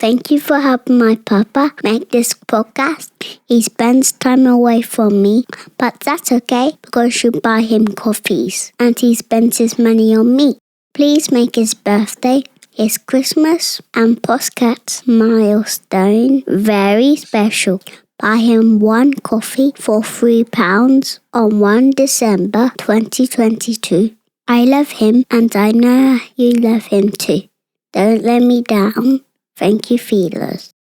Thank you for helping my papa make this podcast. He spends time away from me, but that's okay because you buy him coffees and he spends his money on me. Please make his birthday, his Christmas and podcast milestone very special. Buy him one coffee for £3 on 1 December 2022. I love him and I know you love him too. Don't let me down. Thank you, feelers.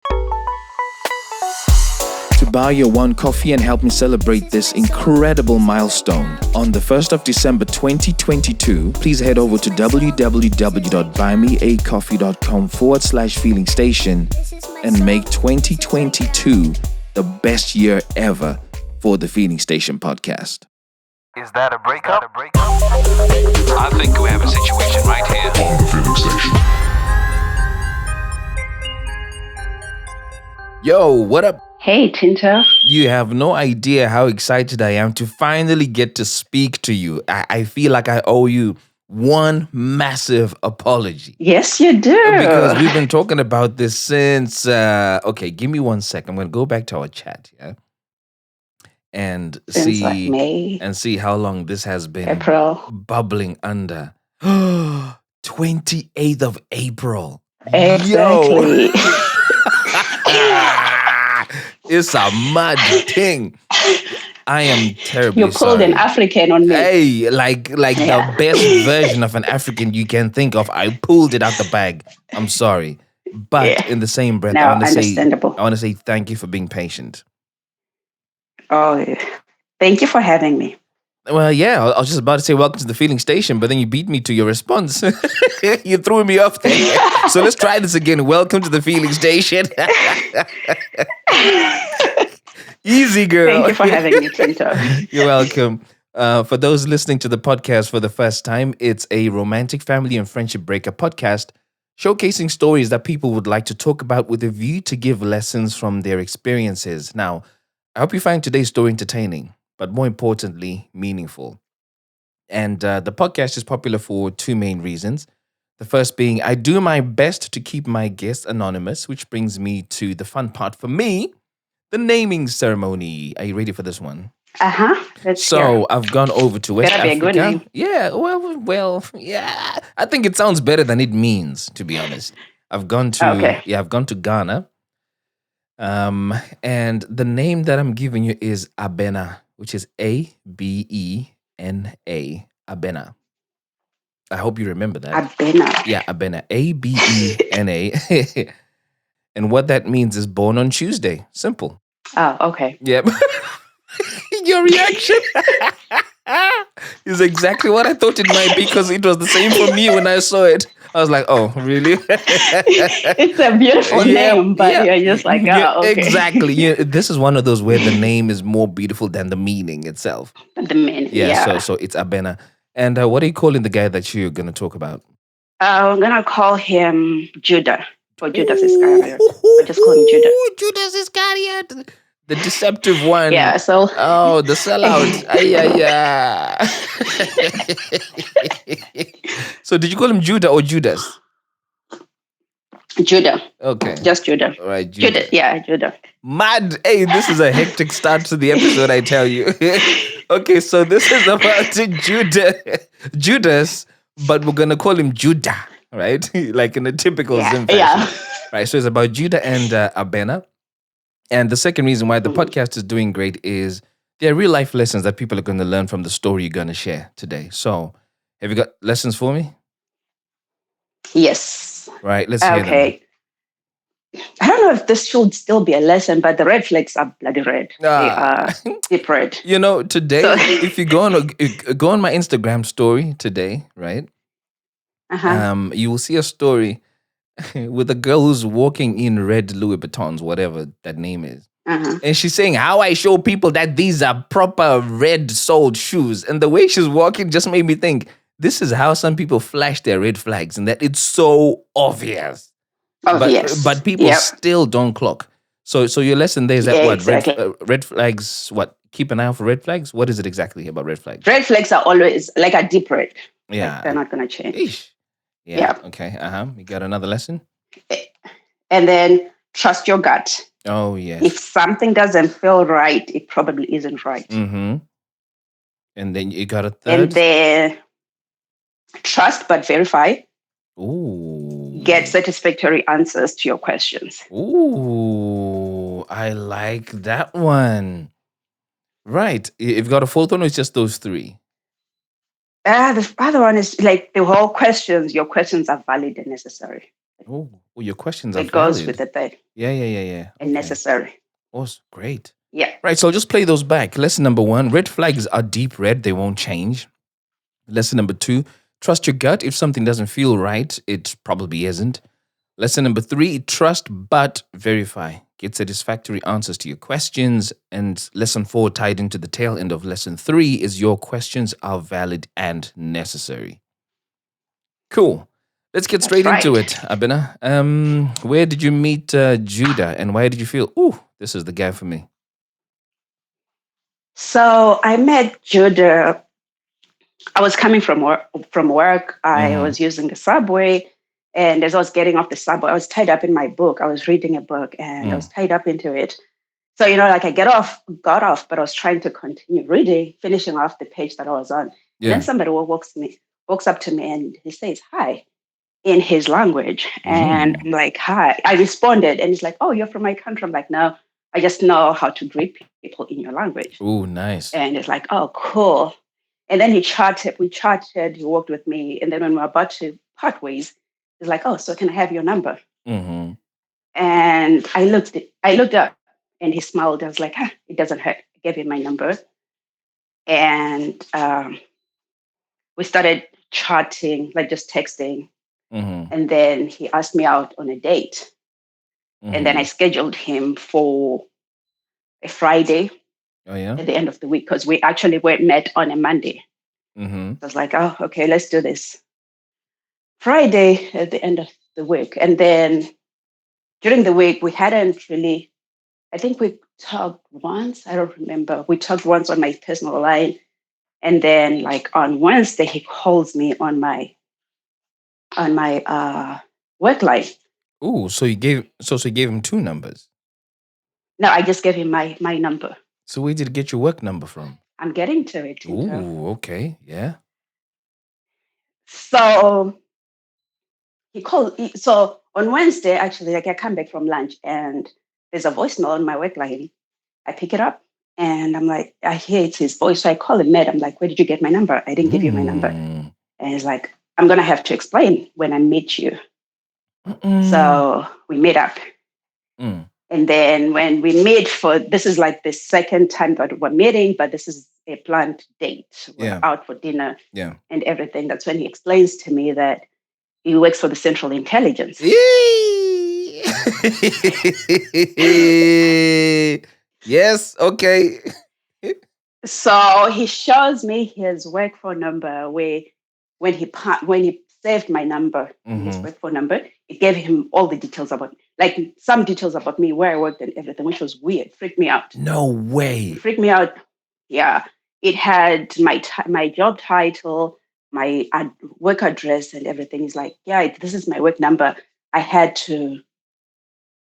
To buy your one coffee and help me celebrate this incredible milestone, on the 1st of December 2022, please head over to www.buymeacoffee.com/feelingstation and make 2022 the best year ever for the Feeling Station podcast. Is that a breakup? I think we have a situation right here on the Feeling Station. Yo, what up? Hey, Tinta. You have no idea how excited I am to finally get to speak to you. I feel like I owe you one massive apology. Yes, you do. Because we've been talking about this since... okay, give me 1 second. I'm going to go back to our chat, yeah? And Since like May. And see how long this has been April. bubbling under. 28th of April. Exactly. Yo. It's a mad thing. I am terribly You pulled sorry. an African on me. Hey, like the best version of an African you can think of. I pulled it out the bag. I'm sorry. But in the same breath, No, I want understandable. to say thank you for being patient. Oh, thank you for having me. Well, yeah, I was just about to say welcome to the Feeling Station, but then you beat me to your response. You threw me off there. So let's try this again. Welcome to the Feeling Station. Easy, girl. Thank you for having me, Tinta. You're welcome. For those listening to the podcast for the first time, it's a romantic family and friendship breakup podcast showcasing stories that people would like to talk about with a view to give lessons from their experiences. Now, I hope you find today's story entertaining, but more importantly, meaningful. And the podcast is popular for two main reasons. The first being, I do my best to keep my guests anonymous, which brings me to the fun part for me, the naming ceremony. Are you ready for this one? Let's hear. So I've gone over to West Better be a Africa. good name. Yeah, well, yeah. I think it sounds better than it means, to be honest. I've gone to Ghana. And the name that I'm giving you is Abena, which is Abena. Abena. I hope you remember that. Abena. Yeah, Abena. Abena. And what that means is born on Tuesday. Simple. Oh, okay. Yep. Your reaction is exactly what I thought it might be, because it was the same for me when I saw it. I was like, oh, really? It's a beautiful name, but you're just like, oh, okay. Exactly. This is one of those where the name is more beautiful than the meaning itself. The meaning, So it's Abena. And what are you calling the guy that you're going to talk about? I'm going to call him Judah, or Judas Iscariot. I just call him Judah. Judas Iscariot. The deceptive one. Yeah, so... Oh, the sellout. So did you call him Judah or Judas? Judah. Okay. Just Judah. All right, Judah. Judah. Mad. Hey, this is a hectic start to the episode, I tell you. Okay, so this is about Judas, but we're going to call him Judah, right? Like in a typical Zim fashion. Yeah. Right, so it's about Judah and Abena. And the second reason why the podcast is doing great is there are real life lessons that people are going to learn from the story you're going to share today. So, have you got lessons for me? Yes. Right, let's hear them. Okay. I don't know if this should still be a lesson, but the red flags are bloody red. They are deep red. You know, today, if you go on my Instagram story today, right? You will see a story with a girl who's walking in red Louis Vuittons, whatever that name is. And she's saying how I show people that these are proper red-soled shoes. And the way she's walking just made me think, this is how some people flash their red flags, and that it's so obvious. But people still don't clock. So your lesson there is that exactly. red flags, what? Keep an eye out for red flags? What is it exactly about red flags? Red flags are always like a deep red. Yeah. Like they're not going to change. Eesh. Yeah. Okay. You got another lesson? And then trust your gut. Oh, yes. If something doesn't feel right, it probably isn't right. Mm-hmm. And then you got a And third? then trust but verify. Ooh. Get satisfactory answers to your questions. Ooh, I like that one. Right. You've got a fourth one, or it's just those three? The other one is like the whole questions. Your questions are valid and necessary. Oh, your questions are It goes valid. with the third Yeah. and necessary. Awesome. Great. Yeah. Right. So I'll just play those back. Lesson number 1, red flags are deep red. They won't change. Lesson number 2, trust your gut. If something doesn't feel right, it probably isn't. Lesson number 3, trust but verify. Get satisfactory answers to your questions. And lesson 4, tied into the tail end of lesson 3, is your questions are valid and necessary. Cool. Let's get straight into it, Abena. Where did you meet Judah, and why did you feel, ooh, this is the guy for me? So I met Judah. I was coming from work. I was using the subway. And as I was getting off the subway, I was tied up in my book. I was reading a book and I was tied up into it. So, like I got off, but I was trying to continue reading, finishing off the page that I was on. Yeah. Then somebody walks up to me and he says, hi, in his language. And I'm like, hi. I responded and he's like, oh, you're from my country. I'm like, no, I just know how to greet people in your language. Oh, nice. And it's like, oh, cool. And then we chatted, he walked with me. And then when we were about to part ways, he's like, oh, so can I have your number? Mm-hmm. And I looked up and he smiled. I was like, it doesn't hurt. I gave him my number. And we started chatting, like just texting. Mm-hmm. And then he asked me out on a date. Mm-hmm. And then I scheduled him for a Friday. Oh, yeah? At the end of the week, because we actually met on a Monday. Mm-hmm. I was like, oh, okay, let's do this. Friday at the end of the week. And then during the week, we hadn't really, I think we talked once. I don't remember. We talked once on my personal line. And then like on Wednesday, he calls me on my work line. Ooh, so you gave him 2 numbers? No, I just gave him my number. So where did you get your work number from? I'm getting to it. Ooh, okay. Yeah. So he called. So on Wednesday, actually, like I come back from lunch and there's a voicemail on my work line. I pick it up and I'm like, I hear it's his voice. So I call him Matt. I'm like, where did you get my number? I didn't give you my number. And he's like, I'm going to have to explain when I meet you. So we meet up. And then when we meet this is like the second time that we're meeting, but this is a planned date. We're out for dinner and everything. That's when he explains to me that he works for the Central Intelligence. Yes, okay. So he shows me his work phone number where when he saved my number, his work phone number, it gave him all the details some details about me, where I worked and everything, which was weird. Freaked me out. No way. It freaked me out. Yeah. It had my job title, my work address and everything. He's like, yeah, this is my work number. I had to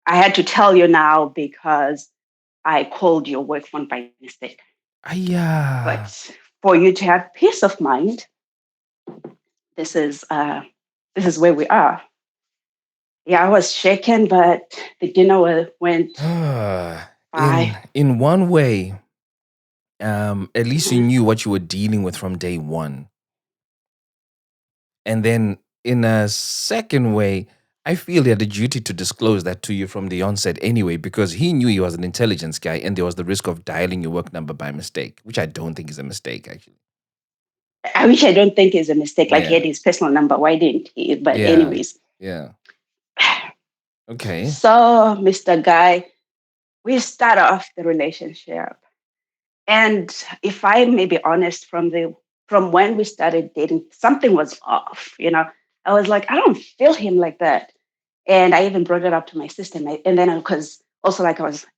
tell you now because I called your work phone by mistake. Yeah. But for you to have peace of mind, this is where we are. Yeah, I was shaken, but the dinner went by. In one way, at least you knew what you were dealing with from day one. And then in a second way, I feel he had a duty to disclose that to you from the onset anyway, because he knew he was an intelligence guy and there was the risk of dialing your work number by mistake, which I don't think is a mistake, actually. Which I don't think is a mistake. Like he had his personal number. Why didn't he? But anyways. Yeah. Okay. So, Mr. Guy, we start off the relationship. And if I may be honest, from when we started dating, something was off. I was like, I don't feel him like that. And I even brought it up to my sister. And then because also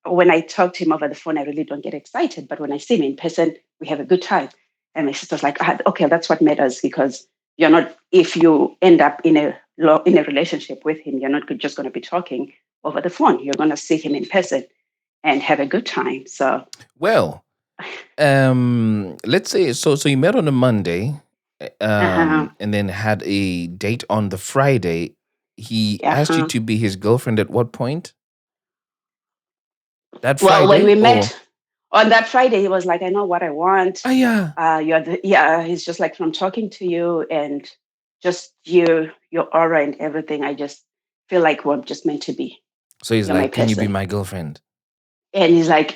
when I talk to him over the phone, I really don't get excited. But when I see him in person, we have a good time. And my sister's like, okay, that's what matters, because you're not, if you end up in a relationship with him, you're not just going to be talking. over the phone. You're gonna see him in person and have a good time. So Well, let's say so you met on a Monday, uh-huh, and then had a date on the Friday. He asked you uh-huh. to be his girlfriend at what point? That Well, when Friday we or met on that Friday, he was like, I know what I want. yeah. He's just like, from talking to you and just your aura and everything, I just feel like we're just meant to be. So he's You're my like, "Can you be person. my girlfriend?" And he's like,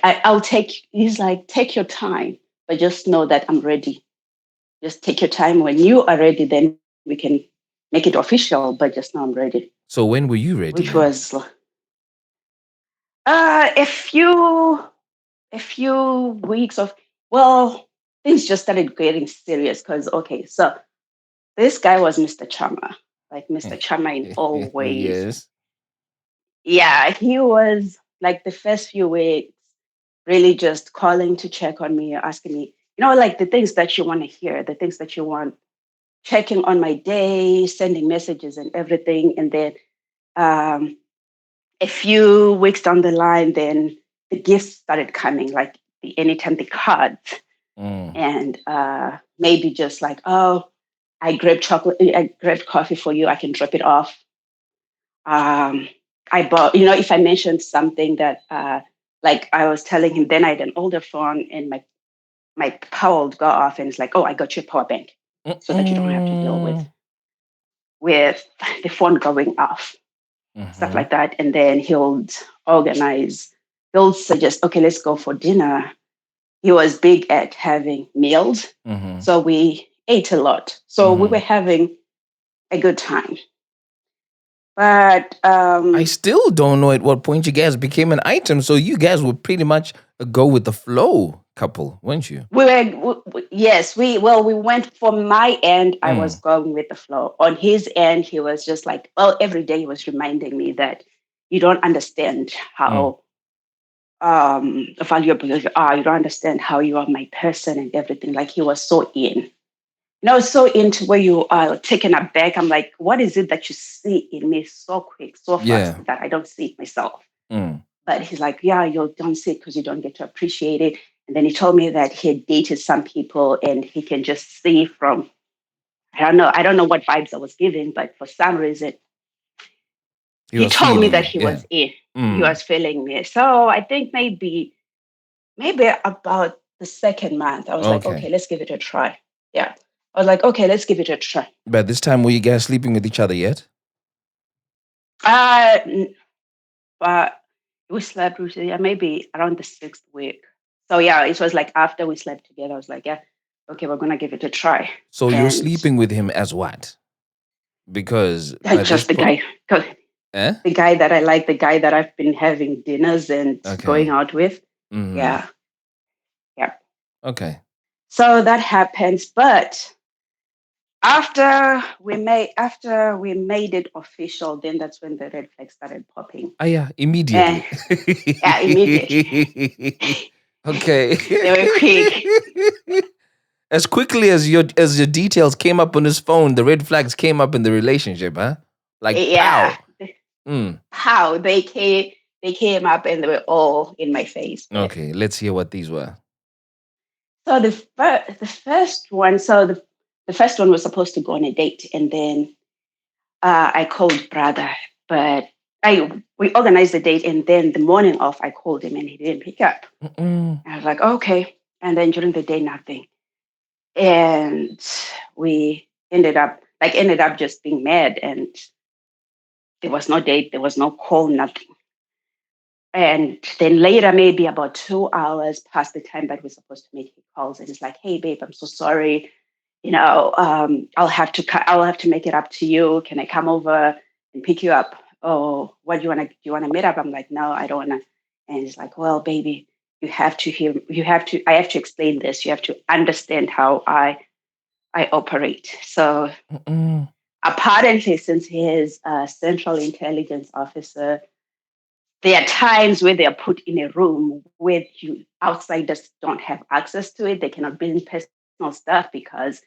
he's like, take your time, but just know that I'm ready. Just take your time. When you are ready, then we can make it official, but just know I'm ready. So when were you ready Which then? was uh, a few a few weeks of, well, things just started getting serious because, okay, so this guy was Mr. Chama, like Mr. Chama in all ways. Yes. Yeah, he was like the first few weeks really just calling to check on me, asking me, like the things that you want to hear, the things that you want, checking on my day, sending messages and everything. And then um, a few weeks down the line, then the gifts started coming, like anytime the cards. Mm. And maybe just like, oh, I grabbed coffee for you, I can drop it off. um, I bought, if I mentioned something that like I was telling him, then I had an older phone and my power would go off, and it's like, oh, I got your power bank so that you don't have to deal with Mm-mm. with the phone going off, stuff Mhm. like that. And then organize he'll suggest, okay, let's go for dinner. He was big at having meals. Mhm. So we ate a lot. So we were Mhm. having a good time. But I still don't know at what point you guys became an item. So you guys were pretty much a go with the flow couple, weren't you? yes, we went from my end, I was Mm. going with the flow. On his end, he was just like, well, every day he was reminding me that you don't understand Mm. how valuable you are. You don't understand how you are my person and everything. Like he was so in. So into where you are taken aback. I'm like, what is it that you see in me so quick, so fast Yeah. that I don't see it myself? Mm. But he's like, yeah, you don't see it because you don't get to appreciate it. And then he told me that he had dated some people and he can just see from, I don't know what vibes I was giving, but for some reason, He he was told me feeling that you. he Yeah. was in. He Mm. was feeling me. So I think maybe about the second month, I was like, Okay. okay, let's give it a try. Yeah. I was like, okay, let's give it a try. By this time, were you guys sleeping with each other yet? Uh, n- but we slept yeah, maybe around the 6th week. So yeah, it was like after we slept together, I was like, yeah, okay, we're gonna give it a try. So you're And sleeping with him as what? Because by this just the point, guy, 'cause eh? the guy that I like, the guy that I've been having dinners and going Okay. out with. Mm. Yeah, yeah. Okay. So that happens, but after we made it official, then that's when the red flags started popping. Ah, yeah, And immediately. yeah, immediately Okay. they were quick. As quickly as your details came up on his phone, the red flags came up in the relationship, huh? Like Yeah, pow. Mm. how they came up and they were all in my face. But Okay, let's hear what these were. so the first one, the first one was supposed to go on a date, and then I called brother, but we organized the date, and then the morning of, I called him and he didn't pick up. Mm-mm. I was like, okay, and then during the day, nothing, and we ended up just being mad, and there was no date, there was no call, nothing. And then later, maybe about 2 hours past the time that we're supposed to meet, he calls and it's like, "Hey, babe, I'm so sorry. I'll have to make it up to you. Can I come over and pick you up? Oh, what do you want to? Do you want to meet up?" I'm like, "No, I don't want to." And he's like, "Well, baby, you have to hear. You have to. I have to explain this. You have to understand how I operate." So Mm-mm. apparently, since he is a central intelligence officer, there are times where they are put in a room where outsiders don't have access to it. They cannot bring personal stuff because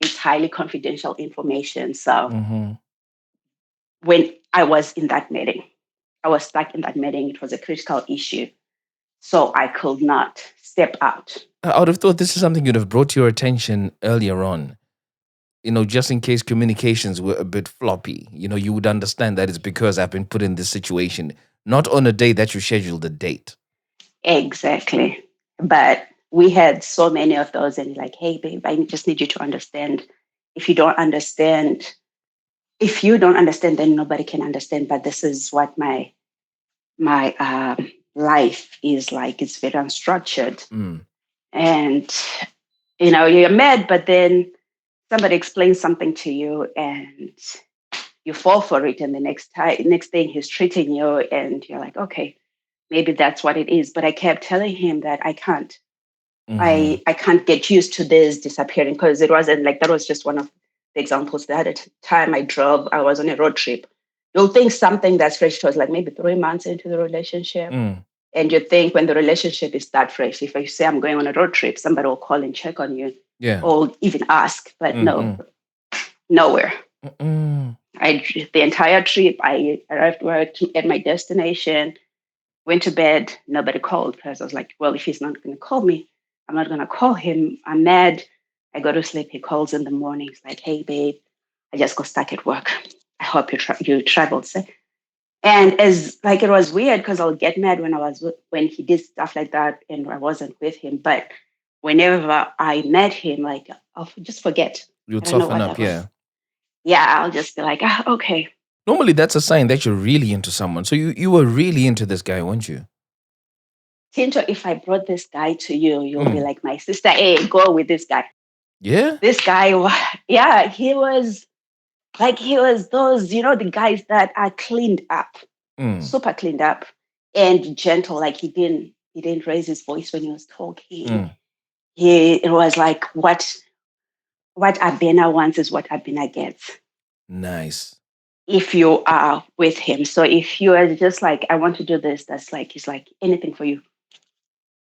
it's highly confidential information. So Mhm. when I was in that meeting, I was stuck in that meeting. It was a critical issue. So I could not step out. I would have thought this is something you'd have brought to your attention earlier on. Just in case communications were a bit floppy, you would understand that it's because I've been put in this situation, not on a day that you scheduled a date. Exactly. But we had so many of those, and you're like, hey, babe, I just need you to understand. If you don't understand, then nobody can understand. But this is what my life is like. It's very unstructured. Mm. And, you're mad, but then somebody explains something to you and you fall for it. And the next thing he's treating you and you're like, okay, maybe that's what it is. But I kept telling him that I can't. Mhm. I can't get used to this disappearing, because it wasn't like that was just one of the examples. The other time I was on a road trip. You'll think something that's fresh was like maybe 3 months into the relationship. Mm. And you think when the relationship is that fresh, if I say I'm going on a road trip, somebody will call and check on you Yeah. or even ask. But no, Mm-mm. nowhere. Mm-mm. The entire trip, I arrived at my destination, went to bed, nobody called, because I was like, well, if he's not going to call me, I'm not going to call him. I'm mad. I go to sleep. He calls in the morning. He's like, hey, babe, I just got stuck at work. I hope you traveled safe. And as like it was weird, because I'll get mad when he did stuff like that and I wasn't with him. But whenever I met him, like I'll just forget. You'd I don't know soften what up, that was. yeah. Yeah, I'll just be like, okay. Normally, that's a sign that you're really into someone. So you were really into this guy, weren't you? Tinto, if I brought this guy to you, you'll be like my sister. Hey, go with this guy. Yeah? This guy, yeah, he was those, the guys that are cleaned up, Mm. super cleaned up and gentle. Like he didn't raise his voice when he was talking. Mm. It was like what Abena wants is what Abena gets. Nice. If you are with him. So if you are just like, I want to do this, that's like, he's like anything for you.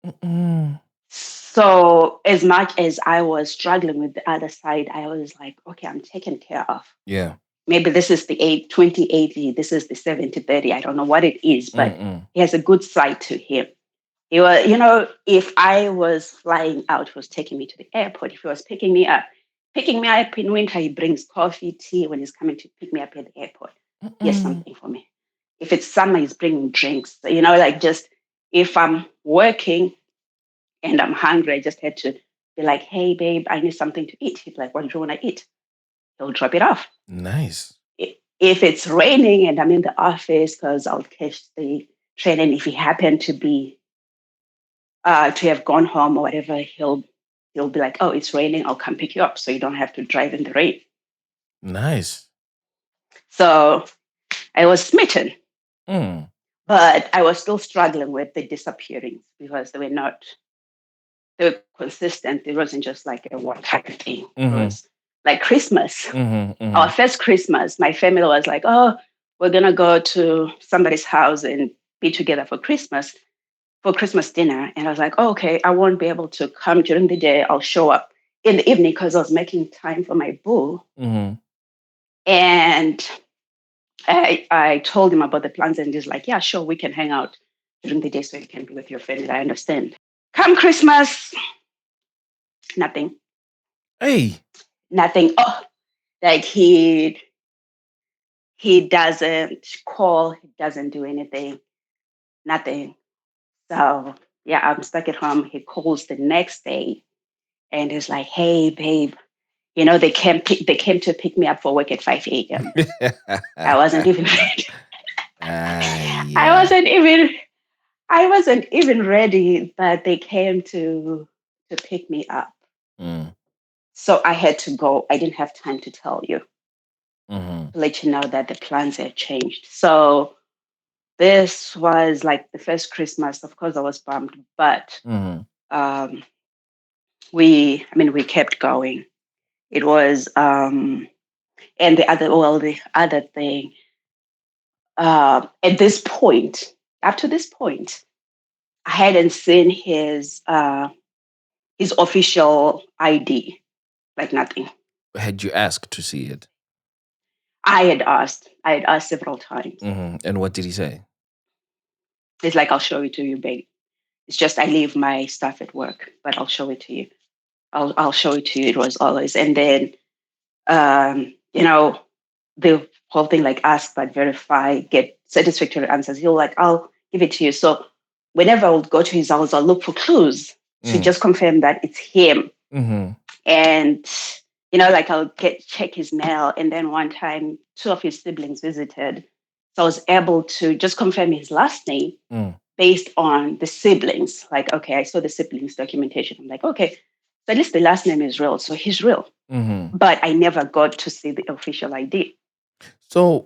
Mm-mm. So as much as I was struggling with the other side, I was like, okay, I'm taken care of. Yeah. Maybe this is the 20/80, this is the 70/30. I don't know what it is, but Mm-mm. he has a good side to him. He was, if I was flying out, he was taking me to the airport. If he was picking me up in winter, he brings coffee, tea when he's coming to pick me up at the airport. He has something for me. If it's summer, he's bringing drinks. Like just if I'm working and I'm hungry, I just had to be like, hey, babe, I need something to eat. He's like, what do you want to eat? He'll drop it off. Nice. If it's raining and I'm in the office, because I'll catch the train, and if he happened to be to have gone home or whatever, he'll be like, oh, it's raining, I'll come pick you up so you don't have to drive in the rain. Nice. So I was smitten, Mm. but I was still struggling with the disappearings because they were consistent. It wasn't just like a one time thing. Mm-hmm. It was like Christmas. Mm-hmm. Mm-hmm. Our first Christmas, my family was like, oh, we're going to go to somebody's house and be together for Christmas dinner. And I was like, oh, okay, I won't be able to come during the day. I'll show up in the evening because I was making time for my boo. Mm-hmm. And I told him about the plans, and he's like, yeah, sure, we can hang out during the day so you can be with your family. I understand. Come Christmas, nothing. Hey. Nothing. Oh, like he doesn't call, he doesn't do anything, nothing. So yeah, I'm stuck at home. He calls the next day and he's like, hey, babe, they came to pick me up for work at 5 a.m. I wasn't even ready. Yeah. I wasn't even ready, but they came to pick me up. Mm. So I had to go. I didn't have time to tell you, Mm-hmm. to let you know that the plans had changed. So this was like the first Christmas. Of course, I was bummed, but Mm-hmm. we kept going. It was, and the other thing, at this point, up to this point, I hadn't seen his official ID, like nothing. Had you asked to see it? I had asked several times. Mm-hmm. And what did he say? He's like, I'll show it to you, babe. It's just I leave my stuff at work, but I'll show it to you. I'll show it to you. It was always. And then you know, the whole thing like ask but verify, get satisfactory answers. He'll like, I'll give it to you. So whenever I would go to his house, I'll look for clues to Mm. just confirm that it's him. Mm-hmm. And you know, like I'll check his mail. And then one time, two of his siblings visited, so I was able to just confirm his last name Mm. based on the siblings. Like, okay, I saw the siblings documentation. I'm like, okay, so at least the last name is real, so he's real. Mm-hmm. But I never got to see the official ID. So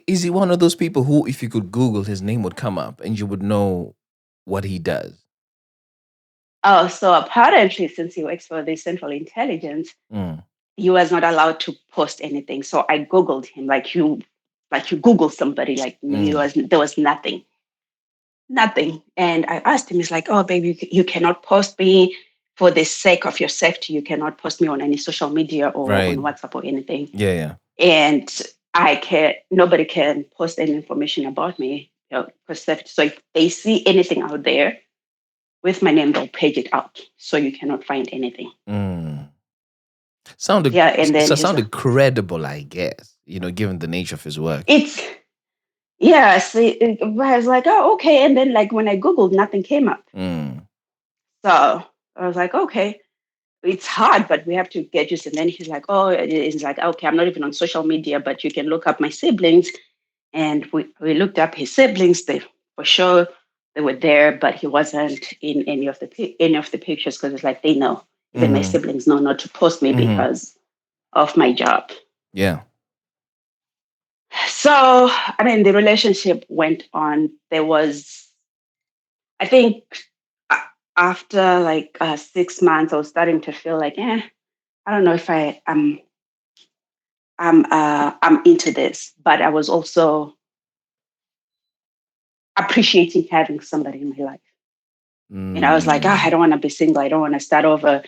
is he one of those people who, if you could Google, his name would come up and you would know what he does? Oh, so apparently, since he works for the Central Intelligence, Mm. he was not allowed to post anything. So I Googled him, like you Google somebody, like there was nothing. Nothing. And I asked him, he's like, oh, baby, you cannot post me for the sake of your safety. You cannot post me on any social media or on Right. WhatsApp or anything. Yeah, yeah. And nobody can post any information about me, for safety. So if they see anything out there with my name, they'll page it out. So you cannot find anything. Mm. Sounded Yeah. And then sounded credible, I guess, given the nature of his work. I was like, oh, okay. And then like when I Googled, nothing came up. Mm. So I was like, okay, it's hard, but we have to get used. And then he's like, oh, it's like, okay, I'm not even on social media, but you can look up my siblings. And we looked up his siblings. They for sure they were there, but he wasn't in any of the pictures because it's like they know. Even my siblings know not to post me because of my job. Yeah. So I mean, the relationship went on. There was, I think, after like 6 months, I was starting to feel like, I don't know if I'm into this, but I was also appreciating having somebody in my life. And I was like, I don't want to be single. I don't want to start over.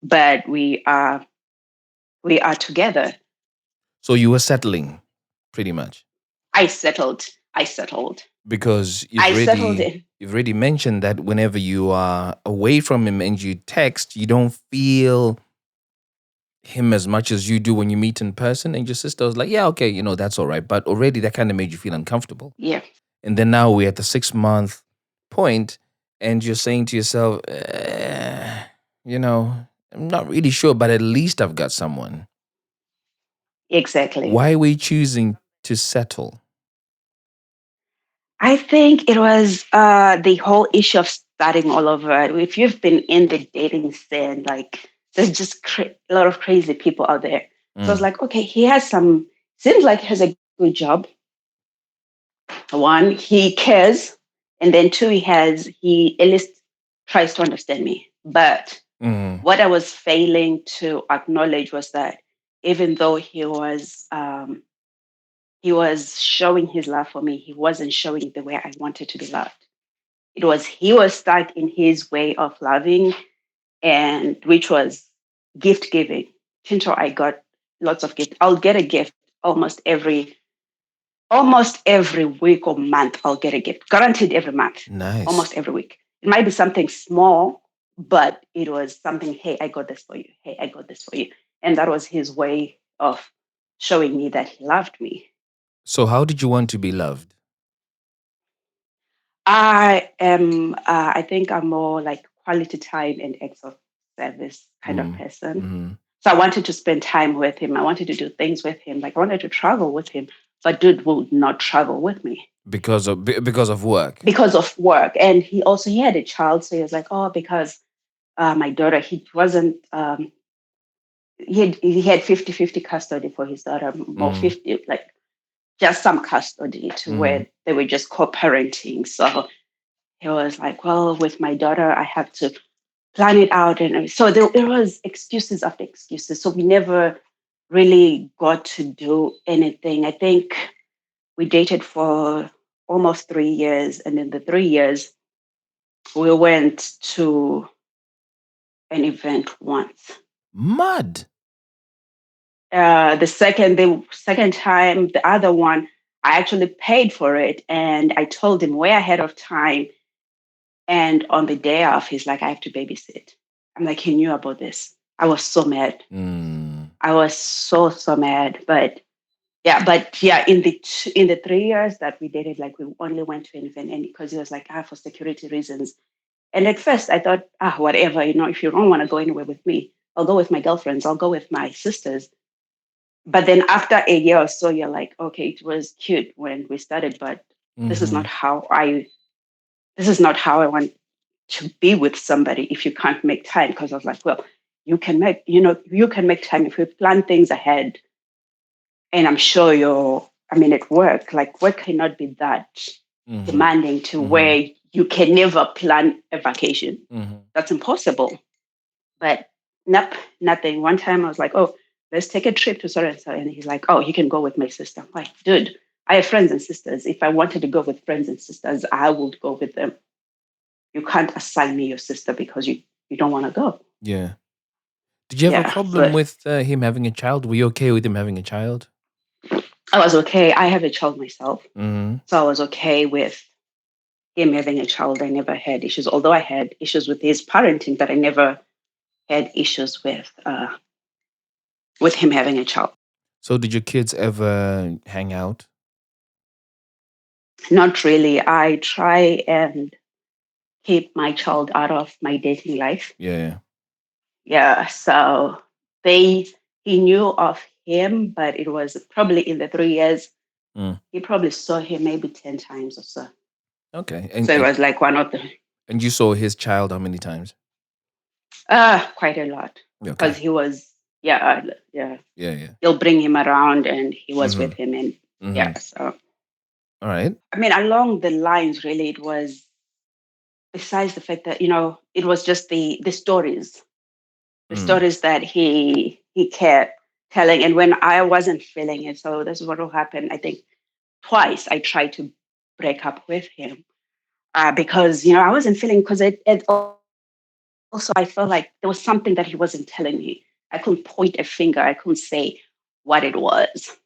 But we are together. So you were settling, pretty much. I settled. Because settled in. you've already mentioned that whenever you are away from him and you text, you don't feel him as much as you do when you meet in person. And your sister was like, yeah, okay, that's all right. But already that kind of made you feel uncomfortable. Yeah. And then now we're at the 6-month point and you're saying to yourself, I'm not really sure, but at least I've got someone. Exactly. Why were you choosing to settle? I think it was the whole issue of starting all over. If you've been in the dating scene, like there's just a lot of crazy people out there. So I was like, okay, seems like he has a good job. One, he cares. And then two, he at least tries to understand me. But what I was failing to acknowledge was that even though he was showing his love for me, he wasn't showing the way I wanted to be loved. He was stuck in his way of loving, and which was gift giving. Chinto, I got lots of gifts. I'll get a gift almost every week or month. I'll get a gift, guaranteed every month. Nice. Almost every week. It might be something small, but it was something. Hey, I got this for you. Hey, I got this for you, and that was his way of showing me that he loved me. So how did you want to be loved? I think I'm more like quality time and acts of service kind of person. Mm-hmm. So I wanted to spend time with him. I wanted to do things with him. Like I wanted to travel with him, but dude would not travel with me. Because of work? Because of work. And he had a child. So he was like, oh, because my daughter, he wasn't, he had 50-50 custody for his daughter, more 50, like just some custody to where they were just co-parenting. So he was like, well, with my daughter, I have to plan it out. And so there was excuses after excuses. So we never really got to do anything. I think we dated for almost 3 years. And in the 3 years, we went to an event once. Mad. The second time, the other one, I actually paid for it, and I told him way ahead of time. And on the day off, he's like, I have to babysit. I'm like, he knew about this. I was so mad. I was so mad. But yeah, in the 3 years that we dated, like we only went to an event, and because he was like, for security reasons. And at first I thought, whatever, if you don't want to go anywhere with me, I'll go with my girlfriends, I'll go with my sisters. But then after a year or so, you're like, okay, it was cute when we started, but this is not how I want to be with somebody if you can't make time. Because I was like, well, you can make time if we plan things ahead. And I'm sure at work, like work cannot be that demanding to where you can never plan a vacation. That's impossible. But nope, nothing. One time I was like, oh, let's take a trip to so and so. And he's like, oh, you can go with my sister. I'm like, dude, I have friends and sisters. If I wanted to go with friends and sisters, I would go with them. You can't assign me your sister because you don't want to go. Yeah. Did you have a problem with him having a child? Were you okay with him having a child? I was okay. I have a child myself. So I was okay with him having a child. I never had issues, although I had issues with his parenting, but I never had issues with him having a child. So did your kids ever hang out? Not really. I try and keep my child out of my dating life. Yeah. Yeah. So he knew of him, but it was probably in the 3 years. He probably saw him maybe 10 times or so. Okay. So it was like one of the. And you saw his child how many times? Quite a lot. Because Okay. he was, yeah. He'll bring him around, and he was with him, and so. All right. I mean, along the lines, really, it was. Besides the fact that it was just the stories, stories that he kept telling, and when I wasn't feeling it, so this is what will happen. I think twice I tried to break up with him because I wasn't feeling, because it also I felt like there was something that he wasn't telling me. I couldn't point a finger. I couldn't say what it was.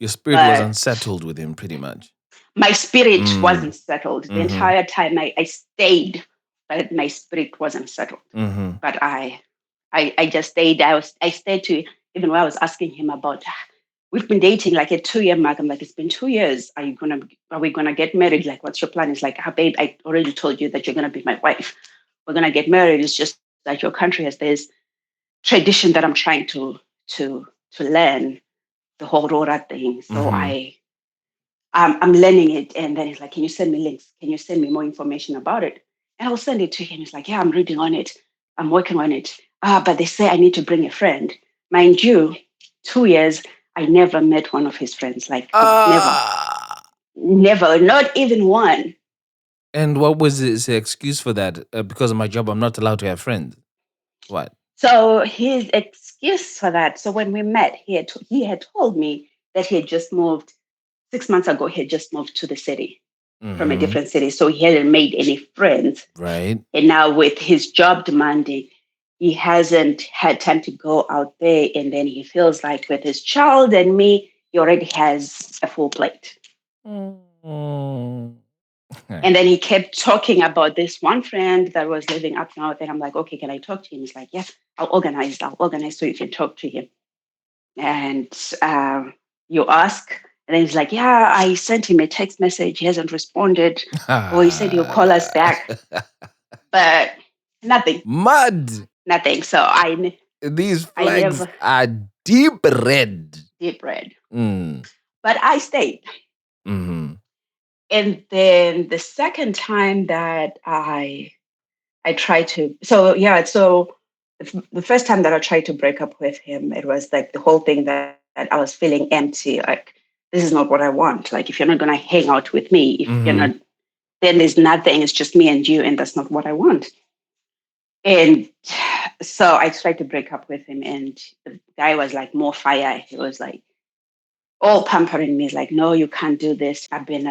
Your spirit was unsettled with him, pretty much. My spirit wasn't settled. The entire time I stayed, but my spirit wasn't settled. But I just stayed. I stayed to, even when I was asking him about, we've been dating like a 2-year mark. I'm like, it's been 2 years. Are we gonna get married? Like, what's your plan? It's like, babe, I already told you that you're gonna be my wife. We're gonna get married. It's just that your country has this tradition that I'm trying to learn, the whole Rora thing. So I'm learning it. And then he's like, can you send me links? Can you send me more information about it? And I'll send it to him. He's like, yeah, I'm reading on it. I'm working on it. But they say I need to bring a friend. Mind you, 2 years, I never met one of his friends. Like, never, not even one. And what was his excuse for that? Because of my job, I'm not allowed to have friends. What? So his excuse for that. So when we met, he had told me that he had just moved 6 months ago. He had just moved to the city from a different city, so he hadn't made any friends. Right. And now with his job demanding, he hasn't had time to go out there. And then he feels like with his child and me, he already has a full plate. And then he kept talking about this one friend that was living up north. And I'm like, okay, can I talk to him? He's like, yeah, I'll organize so you can talk to him. And you ask, and then he's like, yeah, I sent him a text message. He hasn't responded. Or he said he'll call us back. But nothing. Mud. Nothing. So these flags are deep red. Deep red. But I stayed. And then the second time that I tried to, so the first time that I tried to break up with him, it was like the whole thing that I was feeling empty. Like, this is not what I want. Like, if you're not going to hang out with me, if you're not, then there's nothing. It's just me and you, and that's not what I want. And so I tried to break up with him, and the guy was like more fire. He was like all pampering me. He's like, no, you can't do this. I've been,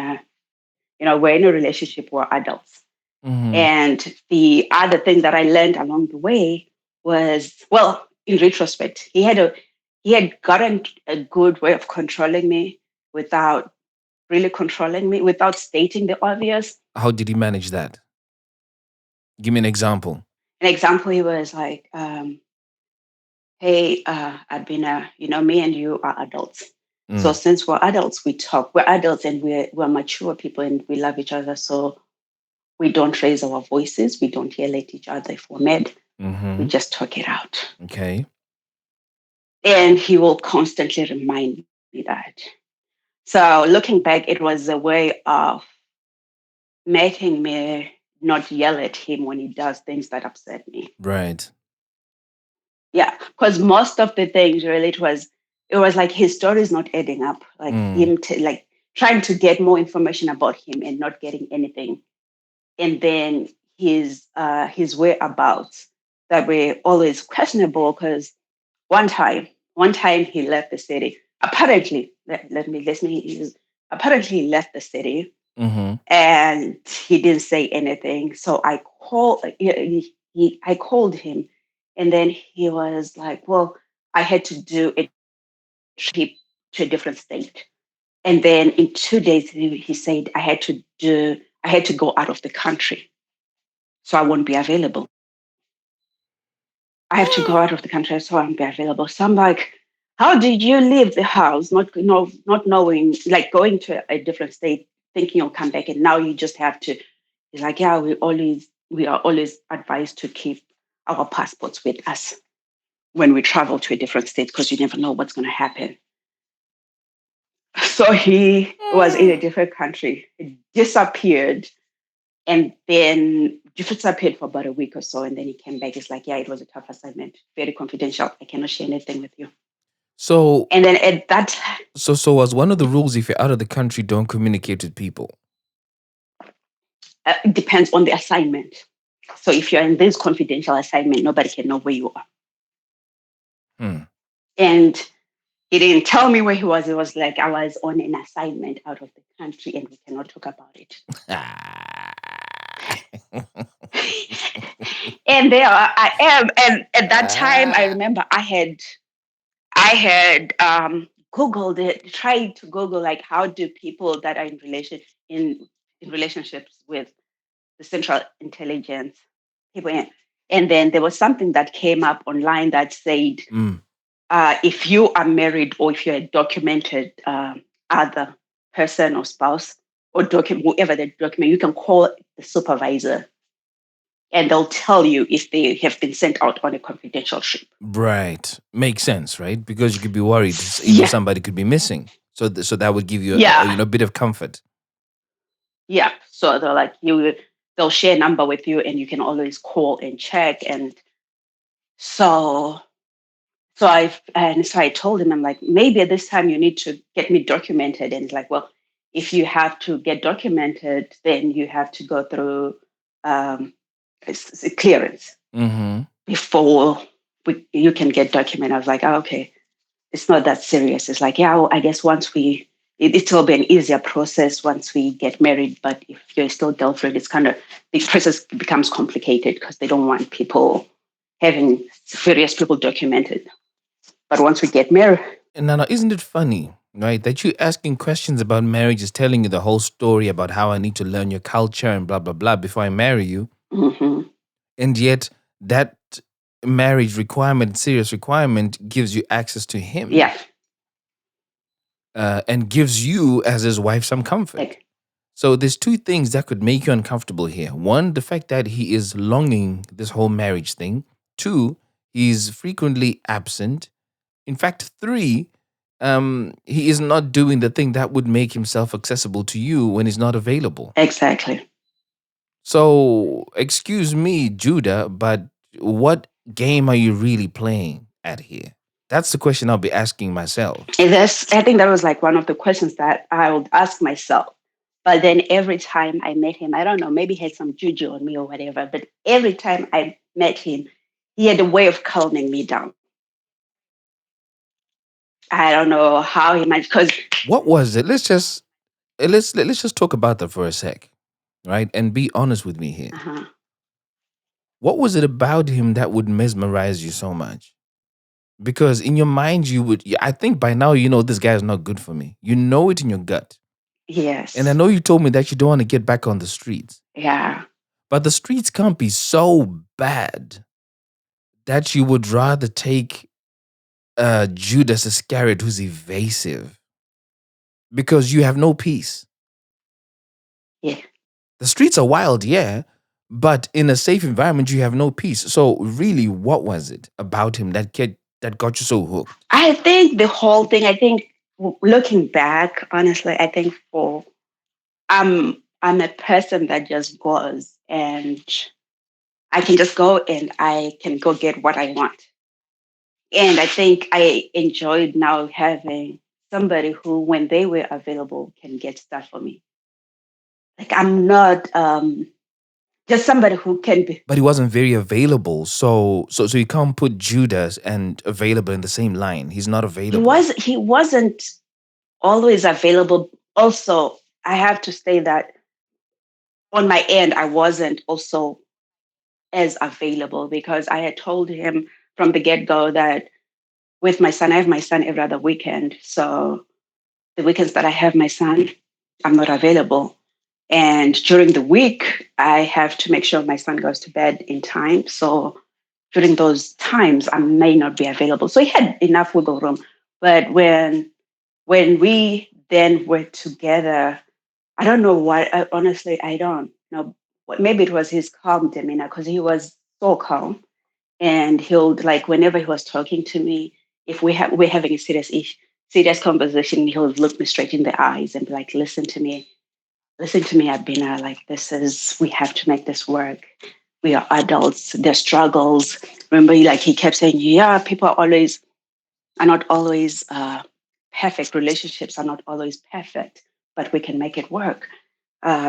we're in a relationship, we're adults. And the other thing that I learned along the way was, well, in retrospect, he had gotten a good way of controlling me without really controlling me without stating the obvious. How did he manage that? Give me an example. An example, he was like, hey, I've been, me and you are adults. So Mm. since we're adults, we talk. We're adults and we're mature people and we love each other. So we don't raise our voices. We don't yell at each other if we're mad. Mm-hmm. We just talk it out. Okay. And he will constantly remind me that. So looking back, it was a way of making me not yell at him when he does things that upset me. Right. Yeah, because most of the things really it was like his story is not adding up. Like him like trying to get more information about him and not getting anything. And then his whereabouts that were always questionable because one time he left the city. Apparently, let me listen. Apparently he left the city Mm-hmm. and he didn't say anything. So I called him, and then he was like, "Well, I had to do a trip to a different state." And then in 2 days, he said I had to go out of the country, so I won't be available. I have to go out of the country, so I won't be available. So I'm like, how did you leave the house, not knowing, like going to a different state, thinking you'll come back, and now you just have to. He's like, yeah, we are always advised to keep our passports with us when we travel to a different state because you never know what's going to happen. So he was in a different country, he disappeared, and then disappeared for about a week or so, and then he came back. It's like, yeah, it was a tough assignment, very confidential. I cannot share anything with you. So, And then at that, so was one of the rules, if you're out of the country, don't communicate with people. it depends on the assignment. So if you're in this confidential assignment, nobody can know where you are. Hmm. And he didn't tell me where he was. It was like I was on an assignment out of the country and we cannot talk about it. And there I am. And at that time, I remember I had Googled it, tried to Google like how do people that are in relationships with the Central Intelligence people. And then there was something that came up online that said if you are married or if you're a documented other person or spouse or whoever the document, you can call the supervisor and they'll tell you if they have been sent out on a confidential trip. Right. Makes sense, right? Because you could be worried, Yeah. somebody could be missing. So so that would give you a bit of comfort. Yeah. So they're like they'll share a number with you and you can always call and check. And so I told him, I'm like, maybe at this time you need to get me documented. And it's like, well, if you have to get documented, then you have to go through clearance before you can get documented. I was like, oh, okay, it's not that serious. It's like, yeah, well, I guess it will be an easier process once we get married. But if you're still girlfriend, it's kind of, the process becomes complicated because they don't want people having various people documented. But once we get married. And now, isn't it funny, right, that you asking questions about marriage is telling you the whole story about how I need to learn your culture and blah, blah, blah before I marry you. Mm-hmm. And yet that marriage requirement, serious requirement, gives you access to him. Yeah. And gives you, as his wife, some comfort. So there's two things that could make you uncomfortable here. One, the fact that he is longing this whole marriage thing. Two, he's frequently absent. In fact, three, he is not doing the thing that would make himself accessible to you when he's not available. Exactly. So, excuse me, Judah, but what game are you really playing at here? That's the question I'll be asking myself. I think that was like one of the questions that I would ask myself. But then every time I met him, I don't know, maybe he had some juju on me or whatever, but every time I met him, he had a way of calming me down. I don't know how he managed, because what was it? Let's just talk about that for a sec, right? And be honest with me here. What was it about him that would mesmerize you so much? Because in your mind, I think by now you know this guy is not good for me. You know it in your gut. And I Yes. know you told me that you don't want to get back on the streets, Yeah. but the streets can't be so bad that you would rather take Judas Iscariot who's evasive because you have no peace. Yeah. The streets are wild, yeah, but in a safe environment, you have no peace. So, really, what was it about him that got you so hooked? I think the whole thing, I think looking back, honestly, I think I'm a person that just goes and I can just go and I can go get what I want. And I think I enjoyed now having somebody who, when they were available, can get stuff for me. Like I'm not just somebody who can be. But he wasn't very available, so you can't put Judas and available in the same line. He's not available. He wasn't always available. Also, I have to say that on my end, I wasn't also as available because I had told him from the get go that with my son, I have my son every other weekend. So the weekends that I have my son, I'm not available. And during the week, I have to make sure my son goes to bed in time. So during those times, I may not be available. So he had enough wiggle room. But when we then were together, I don't know why. Honestly, I don't know. Maybe it was his calm demeanor because he was so calm, and he'll like whenever he was talking to me, if we're having a serious conversation, he'll look me straight in the eyes and be like, listen to me, Abina. Like this is we have to make this work. We are adults. There's struggles. Remember, like he kept saying, yeah, people are not always perfect. Relationships are not always perfect, but we can make it work